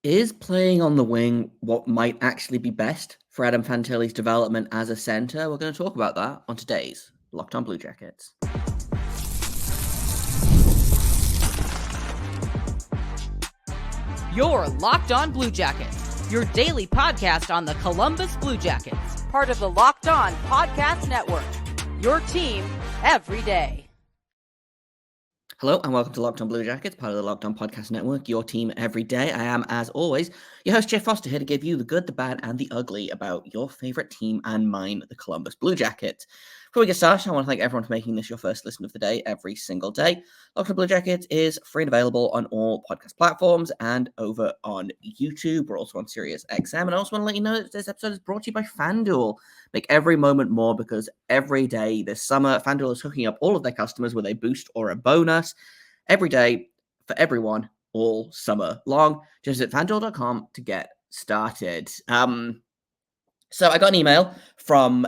Is playing on the wing what might actually be best for Adam Fantilli's development as a centre? We're going to talk about that on today's Locked On Blue Jackets. You're Locked On Blue Jackets, your daily podcast on the Columbus Blue Jackets, part of the Locked On Podcast Network, your team every day. Hello and welcome to Locked On Blue Jackets, part of the Locked On Podcast Network, your team every day. I am, as always, your host, Jeff Foster, here to give you the good, the bad, and the ugly about your favorite team and mine, the Columbus Blue Jackets. Before we get started, I want to thank everyone for making this your first listen of the day every single day. Locked On Blue Jackets is free and available on all podcast platforms and over on YouTube. We're also on Sirius XM. And I also want to let you know that this episode is brought to you by FanDuel. Make every moment more because every day this summer, FanDuel is hooking up all of their customers with a boost or a bonus every day for everyone all summer long. Just visit FanDuel.com to get started. So I got an email from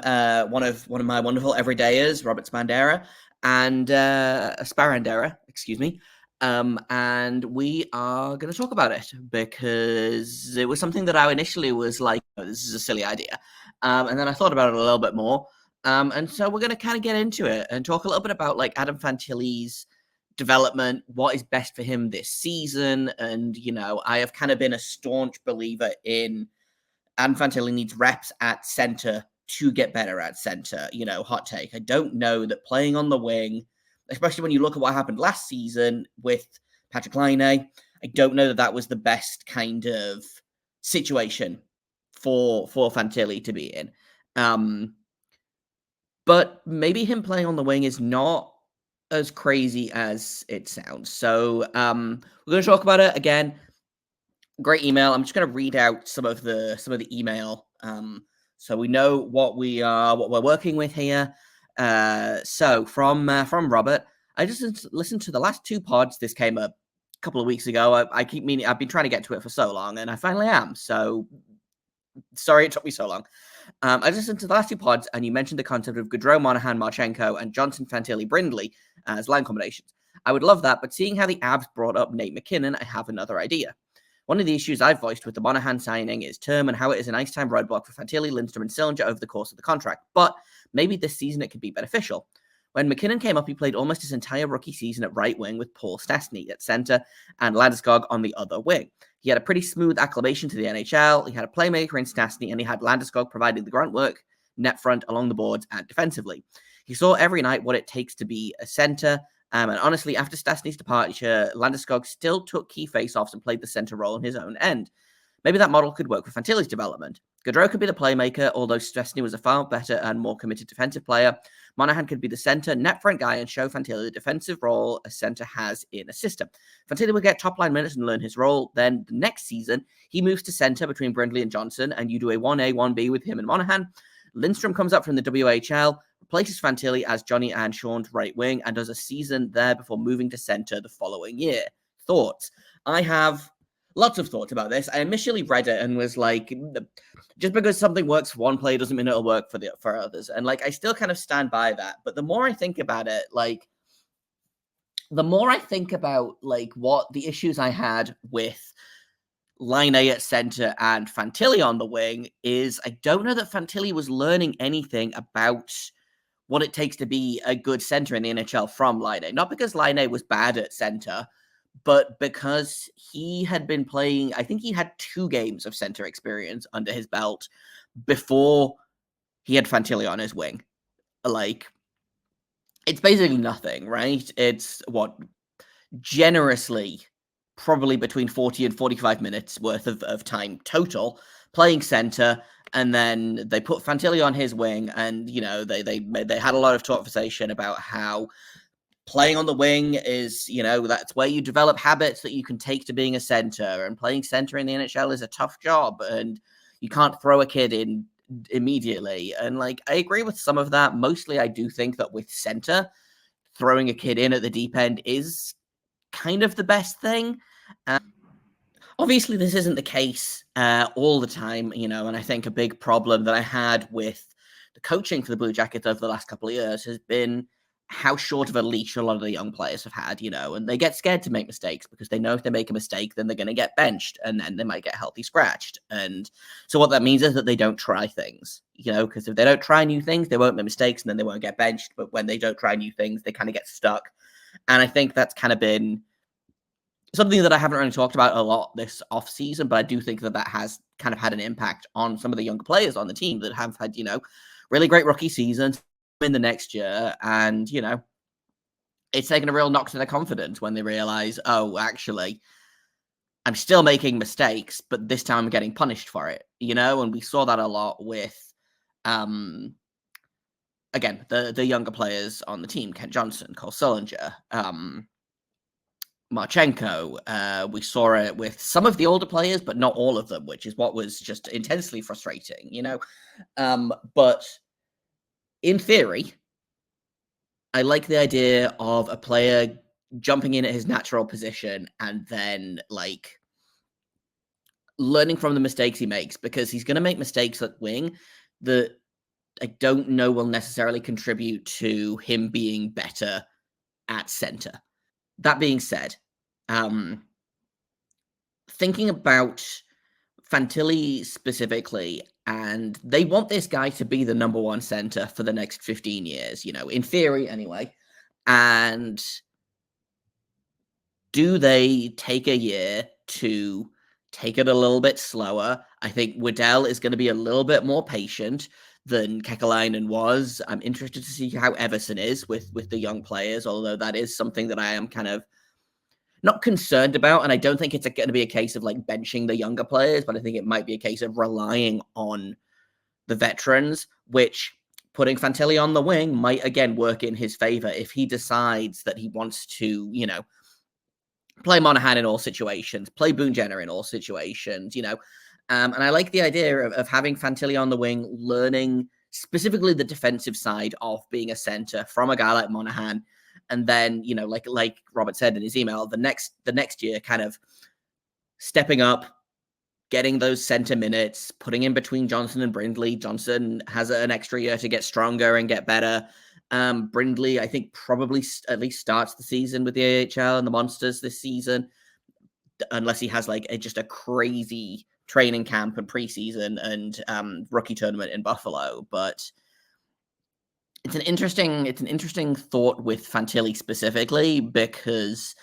one of my wonderful everydayers, Robert Spandera, and Sparandera, excuse me. And we are going to talk about it because it was something that I initially was like, oh, this is a silly idea. And then I thought about it a little bit more. And so we're going to kind of get into it and talk a little bit about like Adam Fantilli's development, what is best for him this season. And, you know, I have kind of been a staunch believer in Adam Fantilli needs reps at center to get better at center. You know, hot take. I don't know that playing on the wing, especially when you look at what happened last season with Patrick Laine, I don't know that that was the best kind of situation for Fantilli to be in. But maybe him playing on the wing is not as crazy as it sounds. So we're going to talk about it again. Great email. I'm just going to read out some of the email, so we know what we're working with here. So from Robert, I just listened to the last two pods. This came up a couple of weeks ago. I've been trying to get to it for so long, and I finally am. So sorry it took me so long. I listened to the last two pods, and you mentioned the concept of Gaudreau, Monahan, Marchenko, and Johnson, Fantilli, Brindley as line combinations. I would love that, but seeing how the Avs brought up Nate McKinnon, I have another idea. One of the issues I've voiced with the Monahan signing is term and how it is an ice-time roadblock for Fantilli, Lindstrom, and Sillinger over the course of the contract. But maybe this season it could be beneficial. When McKinnon came up, he played almost his entire rookie season at right wing with Paul Stastny at center and Landeskog on the other wing. He had a pretty smooth acclimation to the NHL. He had a playmaker in Stastny, and he had Landeskog providing the grunt work, net front, along the boards, and defensively. He saw every night what it takes to be a center. And honestly, after Stastny's departure, Landeskog still took key faceoffs and played the center role on his own end. Maybe that model could work for Fantilli's development. Gaudreau could be the playmaker, although Stastny was a far better and more committed defensive player. Monahan could be the center, net front guy, and show Fantilli the defensive role a center has in a system. Fantilli will get top-line minutes and learn his role. Then the next season, he moves to center between Brindley and Johnson, and you do a 1A, 1B with him and Monahan. Lindstrom comes up from the WHL, replaces Fantilli as Johnny and Sean's right wing, and does a season there before moving to center the following year. Thoughts? I have lots of thoughts about this. I initially read it and was like, just because something works for one player doesn't mean it'll work for others. And like, I still kind of stand by that. But the more I think about it, like, the more I think about like what the issues I had with Laine at center and Fantilli on the wing is I don't know that Fantilli was learning anything about what it takes to be a good center in the NHL from Laine. Not because Laine was bad at center, but because he had been playing, I think he had 2 games of center experience under his belt before he had Fantilli on his wing. Like, it's basically nothing, right? It's generously probably between 40 and 45 minutes worth of time total playing center. And then they put Fantilli on his wing, and, you know, they had a lot of conversation about how playing on the wing is, you know, that's where you develop habits that you can take to being a center, and playing center in the NHL is a tough job, and you can't throw a kid in immediately. And like, I agree with some of that. Mostly I do think that with center, throwing a kid in at the deep end is kind of the best thing. Obviously, this isn't the case all the time, you know, and I think a big problem that I had with the coaching for the Blue Jackets over the last couple of years has been how short of a leash a lot of the young players have had, and they get scared to make mistakes because they know if they make a mistake, then they're going to get benched and then they might get healthy scratched. And so what that means is that they don't try things, because if they don't try new things, they won't make mistakes and then they won't get benched. But when they don't try new things, they kind of get stuck. And I think that's kind of been something that I haven't really talked about a lot this off season, but I do think that has kind of had an impact on some of the younger players on the team that have had, really great rookie seasons in the next year. And, it's taken a real knock to their confidence when they realize, oh, actually, I'm still making mistakes, but this time I'm getting punished for it, and we saw that a lot with, again, the younger players on the team, Kent Johnson, Cole Sullinger, Marchenko. We saw it with some of the older players, but not all of them, which is what was just intensely frustrating, but in theory, I like the idea of a player jumping in at his natural position and then learning from the mistakes he makes, because he's going to make mistakes at wing that I don't know will necessarily contribute to him being better at center. That being said, thinking about Fantilli specifically, and they want this guy to be the number one center for the next 15 years, in theory anyway. And do they take a year to take it a little bit slower? I think Waddell is going to be a little bit more patient than Kekalainen was. I'm interested to see how Everson is with the young players, although that is something that I am kind of not concerned about, and I don't think it's going to be a case of benching the younger players, but I think it might be a case of relying on the veterans, which putting Fantilli on the wing might again work in his favor if he decides that he wants to, play Monahan in all situations, play Boone Jenner in all situations, and I like the idea of having Fantilli on the wing, learning specifically the defensive side of being a center from a guy like Monahan. And then, like Robert said in his email, the next year kind of stepping up, getting those center minutes, putting in between Johnson and Brindley. Johnson has an extra year to get stronger and get better. Brindley, I think, probably at least starts the season with the AHL and the Monsters this season, unless he has just a crazy training camp and preseason and rookie tournament in Buffalo. But it's an interesting thought with Fantilli specifically, because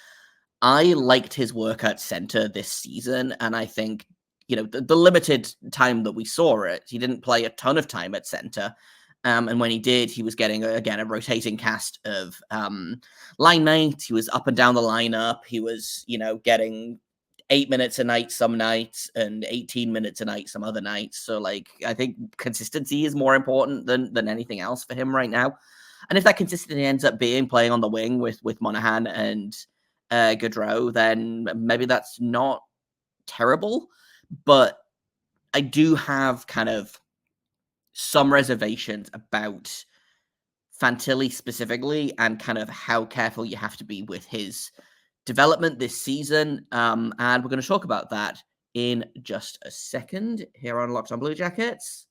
I liked his work at center this season, and I think the limited time that we saw it, he didn't play a ton of time at center, and when he did, he was getting again a rotating cast of line mates. He was up and down the lineup. He was getting 8 minutes a night some nights and 18 minutes a night some other nights. So I think consistency is more important than anything else for him right now. And if that consistency ends up being playing on the wing with Monahan and Gaudreau, then maybe that's not terrible. But I do have kind of some reservations about Fantilli specifically and kind of how careful you have to be with his development this season, and we're going to talk about that in just a second here on Locked On Blue Jackets.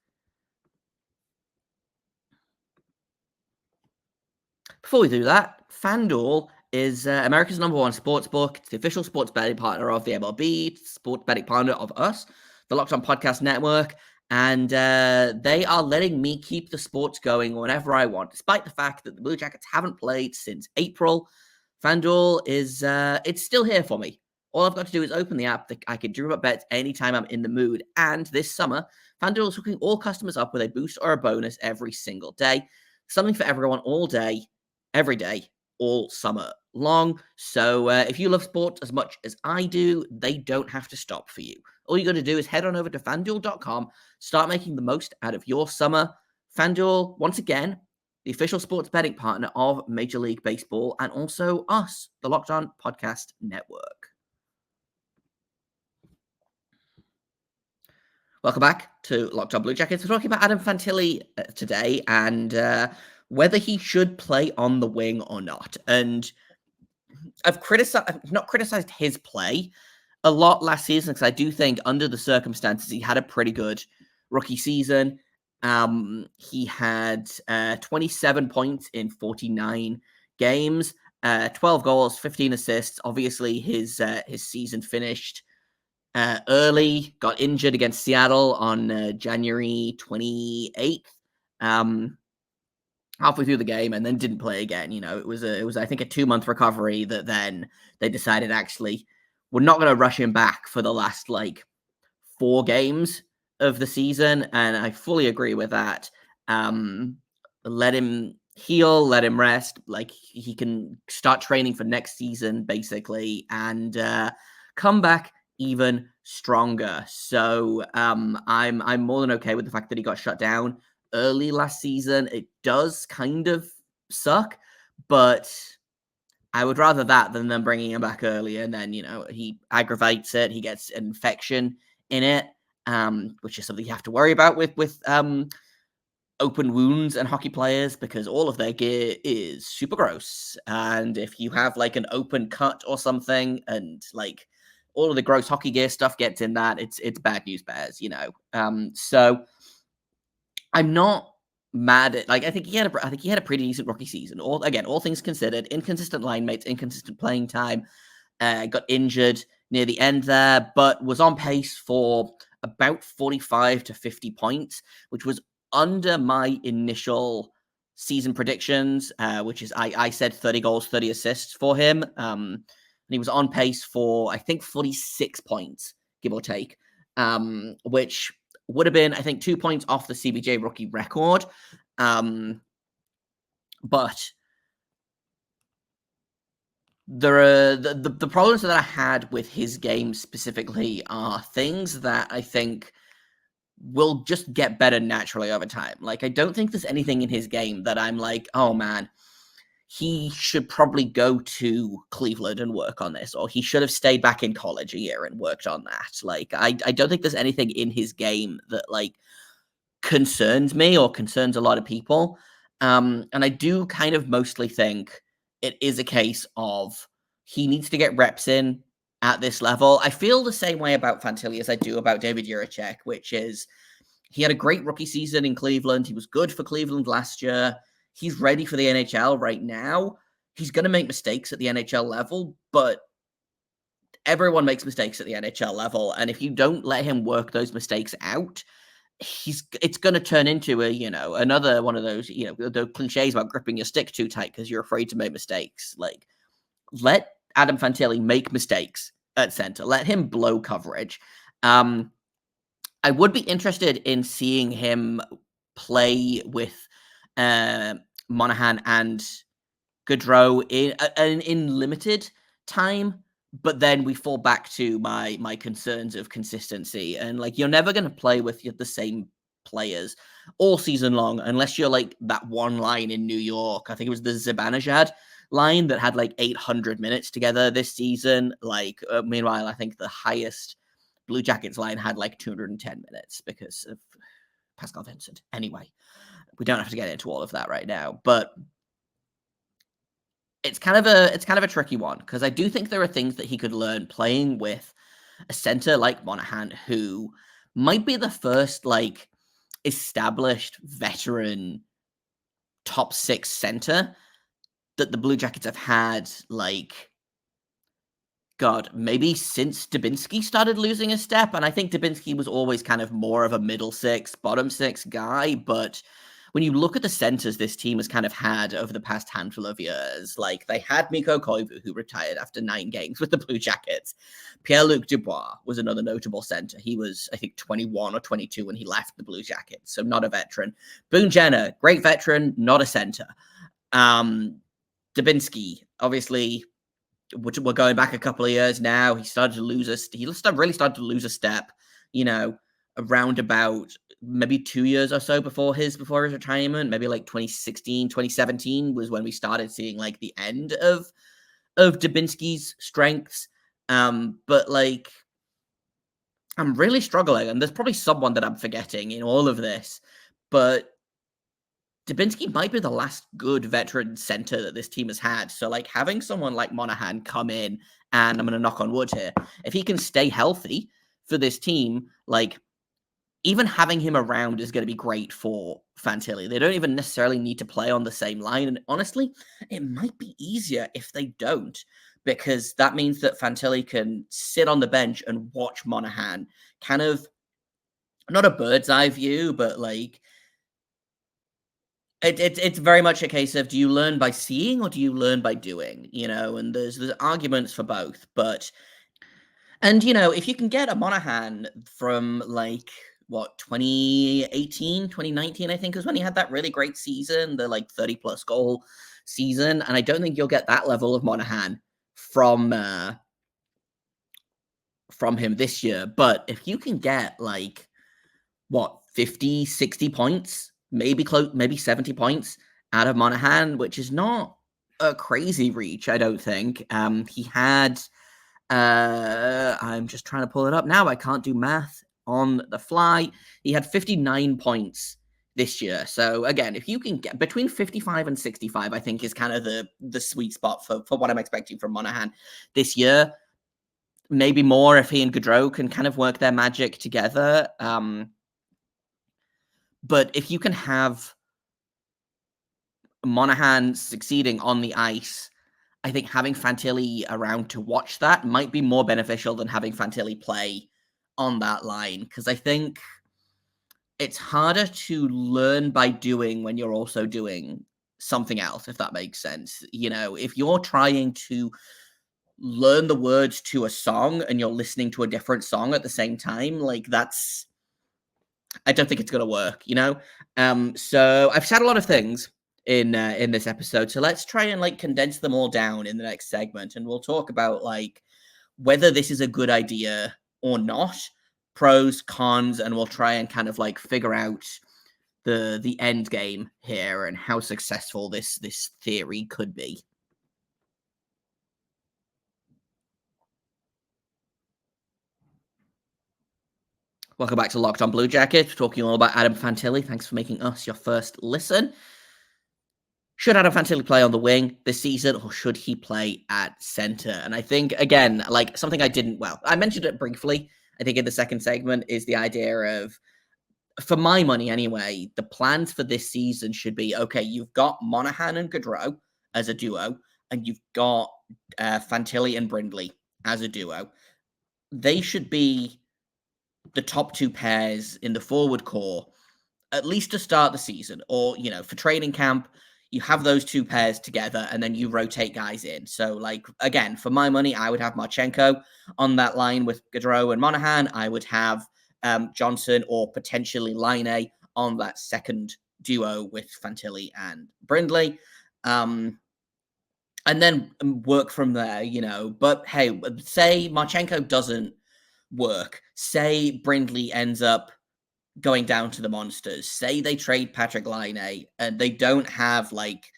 Before we do that, FanDuel is America's number one sportsbook. It's the official sports betting partner of the MLB, sports betting partner of us, the Locked On Podcast Network, and they are letting me keep the sports going whenever I want, despite the fact that the Blue Jackets haven't played since April. FanDuel is it's still here for me. All I've got to do is open the app. I can dream up bets anytime I'm in the mood. And this summer, FanDuel is hooking all customers up with a boost or a bonus every single day. Something for everyone all day, every day, all summer long. So if you love sports as much as I do, they don't have to stop for you. All you got to do is head on over to FanDuel.com, start making the most out of your summer. FanDuel, once again, the official sports betting partner of Major League Baseball, and also us, the Locked On Podcast Network. Welcome back to Locked On Blue Jackets. We're talking about Adam Fantilli today and whether he should play on the wing or not. And I've not criticized his play a lot last season, because I do think under the circumstances he had a pretty good rookie season. He had 27 points in 49 games, 12 goals, 15 assists. Obviously, his season finished early, got injured against Seattle on January 28th. Halfway through the game, and then didn't play again. It was I think a 2-month recovery that then they decided actually we're not going to rush him back for the last 4 games of the season, and I fully agree with that. Let him heal, let him rest. He can start training for next season, basically, and come back even stronger. So I'm more than okay with the fact that he got shut down early last season. It does kind of suck, but I would rather that than them bringing him back early and then, he aggravates it. He gets an infection in it, which is something you have to worry about with open wounds and hockey players, because all of their gear is super gross. And if you have an open cut or something and all of the gross hockey gear stuff gets in that, it's bad news bears, So I'm not mad at I think he had a pretty decent rookie season. All things considered, inconsistent line mates, inconsistent playing time. Got injured near the end there, but was on pace for about 45 to 50 points, which was under my initial season predictions, which is I said 30 goals, 30 assists for him. And he was on pace for, I think, 46 points, give or take, which would have been, I think, 2 points off the CBJ rookie record. But there are the problems that I had with his game specifically are things that I think will just get better naturally over time. I don't think there's anything in his game that I'm oh man, he should probably go to Cleveland and work on this, or he should have stayed back in college a year and worked on that. I don't think there's anything in his game that concerns me or concerns a lot of people. And I do kind of mostly think it is a case of he needs to get reps in at this level. I feel the same way about Fantilli as I do about David Jiricek, which is he had a great rookie season in Cleveland. He was good for Cleveland last year. He's ready for the NHL right now. He's going to make mistakes at the NHL level, but everyone makes mistakes at the NHL level. And if you don't let him work those mistakes out, it's going to turn into another one of those, the cliches about gripping your stick too tight because you're afraid to make mistakes. Let Adam Fantilli make mistakes at center. Let him blow coverage. I would be interested in seeing him play with Monahan and Gaudreau in limited time, but then we fall back to my concerns of consistency. And you're never going to play with the same players all season long unless you're that one line in New York. I think it was the Zibanejad line that had 800 minutes together this season. Meanwhile, I think the highest Blue Jackets line had 210 minutes because of Pascal Vincent. Anyway, we don't have to get into all of that right now, but it's kind of a tricky one because I do think there are things that he could learn playing with a center like Monahan, who might be the first established veteran top 6 center that the Blue Jackets have had maybe since Dubinsky started losing a step. And I think Dubinsky was always kind of more of a middle 6, bottom 6 guy. But when you look at the centers this team has kind of had over the past handful of years, they had Mikko Koivu, who retired after 9 games with the Blue Jackets. Pierre-Luc Dubois was another notable center. He was, I think, 21 or 22 when he left the Blue Jackets, so not a veteran. Boone Jenner, great veteran, not a center. Dubinsky, obviously, which we're going back a couple of years now. He really started to lose a step, around about maybe 2 years or so before his retirement. Maybe 2016, 2017 was when we started seeing the end of Dubinsky's strengths. But I'm really struggling, and there's probably someone that I'm forgetting in all of this, but Dubinsky might be the last good veteran center that this team has had. So having someone like Monahan come in, and I'm going to knock on wood here, if he can stay healthy for this team, even having him around is going to be great for Fantilli. They don't even necessarily need to play on the same line. And honestly, it might be easier if they don't, because that means that Fantilli can sit on the bench and watch Monahan, kind of not a bird's eye view, but like it's very much a case of, do you learn by seeing or do you learn by doing? And there's arguments for both, but if you can get a Monahan from like what 2018, 2019, I think was when he had that really great season, the like 30 plus goal season, and I don't think you'll get that level of Monahan from him this year. But if you can get like what 50, 60 points, maybe 70 points out of Monahan, which is not a crazy reach, I don't think. He had I'm just trying to pull it up now. I can't do math on the fly. He had 59 points this year. So again, if you can get between 55 and 65, I think is kind of the sweet spot for what I'm expecting from Monahan this year. Maybe more if he and Gaudreau can kind of work their magic together. But if you can have Monahan succeeding on the ice, I think having Fantilli around to watch that might be more beneficial than having Fantilli play on that line, because I think it's harder to learn by doing when you're also doing something else, if that makes sense. If you're trying to learn the words to a song and you're listening to a different song at the same time, like I don't think it's going to work, So I've said a lot of things in this episode, so let's try and like condense them all down in the next segment, and we'll talk about like whether this is a good idea or not, pros, cons, and we'll try and kind of like figure out the end game here and how successful this theory could be. Welcome back to Locked On Blue Jackets. We're talking all about Adam Fantilli. Thanks for making us your first listen. Should Adam Fantilli play on the wing this season, or should he play at center? And I think, again, like something I mentioned it briefly, I think in the second segment, is the idea of, for my money anyway, the plans for this season should be, okay, you've got Monahan and Gaudreau as a duo, and you've got Fantilli and Brindley as a duo. They should be the top two pairs in the forward core, at least to start the season, or, for training camp, you have those two pairs together and then you rotate guys in. So, like, again, for my money, I would have Marchenko on that line with Gaudreau and Monahan. I would have Johnson or potentially Laine on that second duo with Fantilli and Brindley. And then work from there, But, hey, say Marchenko doesn't work. Say Brindley ends up going down to the Monsters. Say they trade Patrick Laine and they don't have like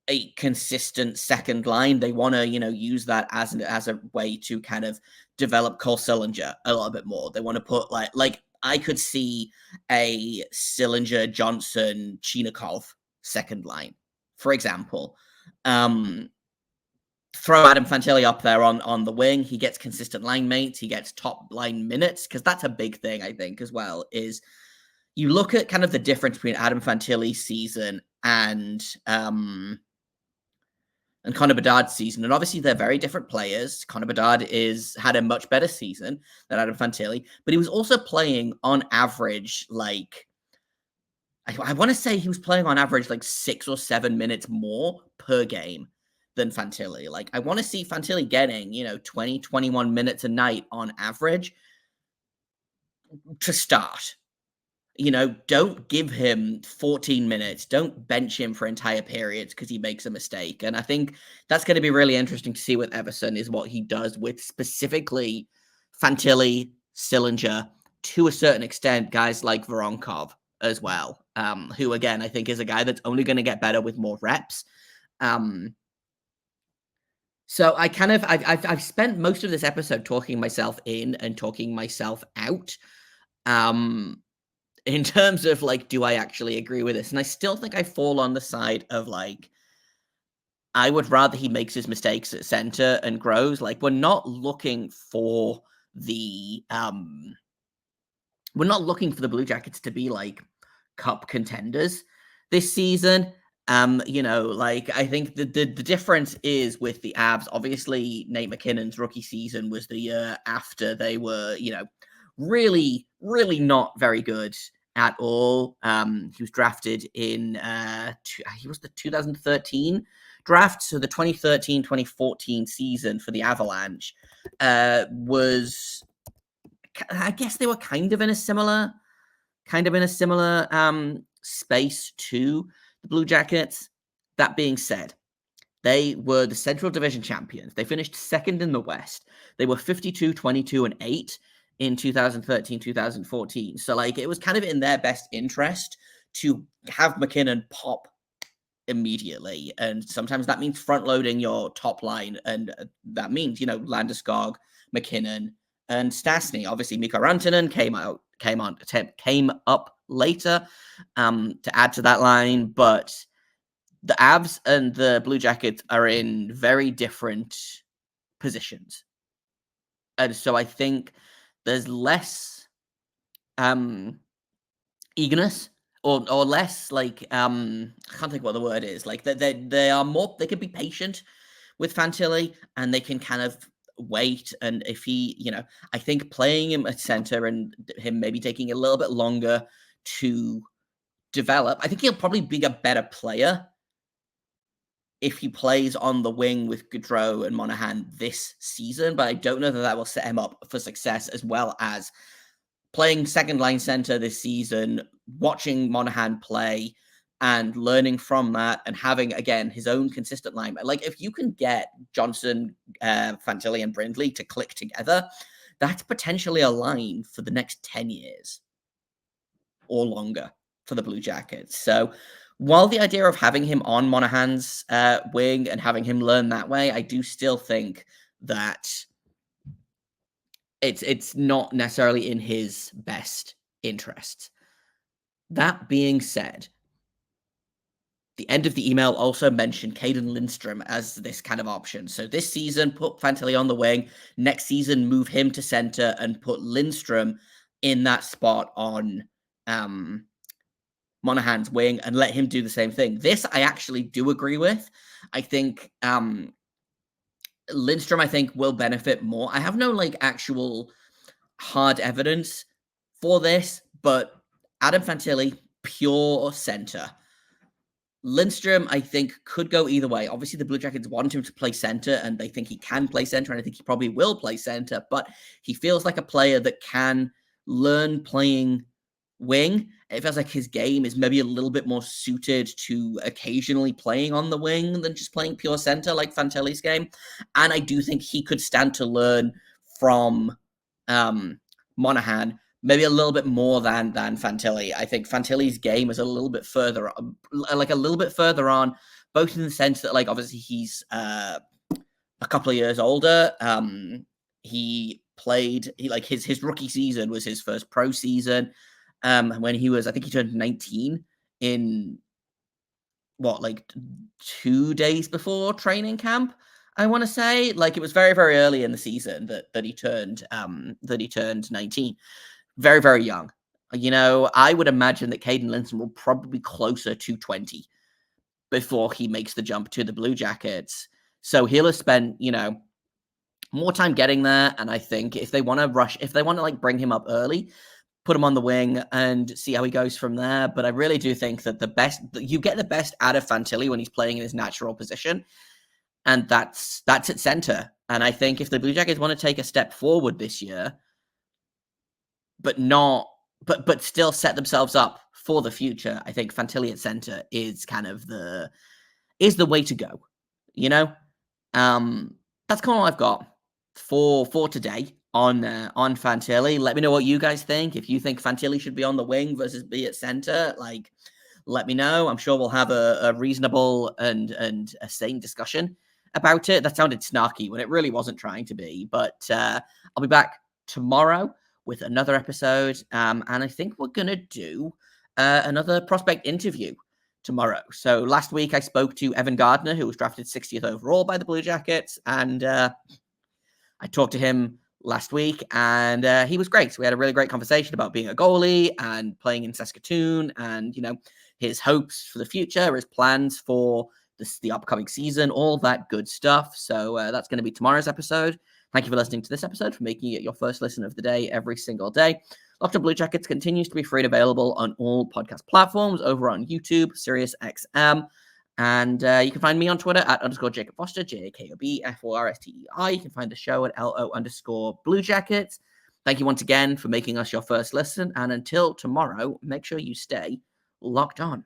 a consistent second line. They want to, use that as a way to kind of develop Cole Sillinger a little bit more. They want to put like I could see a Sillinger, Johnson, Chinikov second line, for example. Throw Adam Fantilli up there on the wing. He gets consistent line mates. He gets top line minutes, because that's a big thing, I think, as well, is you look at kind of the difference between Adam Fantilli's season and Connor Bedard's season. And obviously they're very different players. Connor Bedard had a much better season than Adam Fantilli, but he was also playing on average, like, I want to say he was playing on average like 6 or 7 minutes more per game than Fantilli. Like, I want to see Fantilli getting, 20, 21 minutes a night on average to start. Don't give him 14 minutes. Don't bench him for entire periods because he makes a mistake. And I think that's going to be really interesting to see with Everson, is what he does with specifically Fantilli, Sillinger, to a certain extent, guys like Voronkov as well, who, again, I think is a guy that's only going to get better with more reps. So I've spent most of this episode talking myself in and talking myself out. In terms of like, do I actually agree with this? And I still think I fall on the side of like, I would rather he makes his mistakes at center and grows. Like, we're not looking for the we're not looking for the Blue Jackets to be like cup contenders this season. I think the difference is with the Avs. Obviously, Nate McKinnon's rookie season was the year after they were, really, really not very good at all. He was drafted in, he was the 2013 draft. So the 2013-2014 season for the Avalanche was, I guess they were kind of in a similar space to the Blue Jackets. That being said, they were the Central Division champions. They finished second in the West. They were 52-22-8 in 2013-2014. So, it was kind of in their best interest to have McKinnon pop immediately. And sometimes that means front-loading your top line. And that means, Landeskog, McKinnon, and Stastny. Obviously, Mikko Rantanen came up later to add to that line, but the Avs and the Blue Jackets are in very different positions. And so I think there's less eagerness or less I can't think what the word is. They are more, they can be patient with Fantilli and they can kind of wait. And if he, I think playing him at center and him maybe taking a little bit longer to develop, I think he'll probably be a better player if he plays on the wing with Gaudreau and Monahan this season, but I don't know that will set him up for success, as well as playing second line center this season, watching Monahan play and learning from that and having, again, his own consistent line. If you can get Johnson, Fantilli, and Brindley to click together, that's potentially a line for the next 10 years or longer for the Blue Jackets. So while the idea of having him on Monahan's wing and having him learn that way, I do still think that it's not necessarily in his best interest. That being said, the end of the email also mentioned Caden Lindstrom as this kind of option. So this season, put Fantilli on the wing. Next season, move him to center and put Lindstrom in that spot on Monahan's wing and let him do the same thing. This I actually do agree with. I think Lindstrom, I think, will benefit more. I have no actual hard evidence for this, but Adam Fantilli, pure center. Lindstrom, I think, could go either way. Obviously, the Blue Jackets want him to play center, and they think he can play center, and I think he probably will play center, but he feels like a player that can learn playing wing. It feels like his game is maybe a little bit more suited to occasionally playing on the wing than just playing pure center like Fantilli's game. And I do think he could stand to learn from Monahan maybe a little bit more than Fantilli. I think Fantilli's game is a little bit further on, both in the sense that obviously he's a couple of years older. His rookie season was his first pro season. When he was, I think he turned 19 in 2 days before training camp. I want to say it was very, very early in the season that he turned 19. Very, very young. I would imagine that Caden Lindstrom will probably be closer to 20 before he makes the jump to the Blue Jackets. So he'll have spent, more time getting there. And I think if they want to bring him up early, put him on the wing and see how he goes from there. But I really do think that you get the best out of Fantilli when he's playing in his natural position. And that's at center. And I think if the Blue Jackets want to take a step forward this year, but still set themselves up for the future, I think Fantilli at center is kind of the way to go. That's kind of all I've got for today on Fantilli. Let me know what you guys think. If you think Fantilli should be on the wing versus be at center, let me know. I'm sure we'll have a reasonable and a sane discussion about it. That sounded snarky when it really wasn't trying to be, but I'll be back tomorrow with another episode. And I think we're going to do another prospect interview tomorrow. So last week I spoke to Evan Gardner, who was drafted 60th overall by the Blue Jackets. And I talked to him last week, and he was great. So we had a really great conversation about being a goalie and playing in Saskatoon, and his hopes for the future, his plans for the upcoming season, all that good stuff. So that's going to be tomorrow's episode. Thank you for listening to this episode, for making it your first listen of the day every single day. Locked On Blue Jackets continues to be free and available on all podcast platforms, over on YouTube, SiriusXM. And you can find me on Twitter at _Jacob Foster, JAKOBFORSTEI. You can find the show at LO_Blue Jackets. Thank you once again for making us your first listen. And until tomorrow, make sure you stay locked on.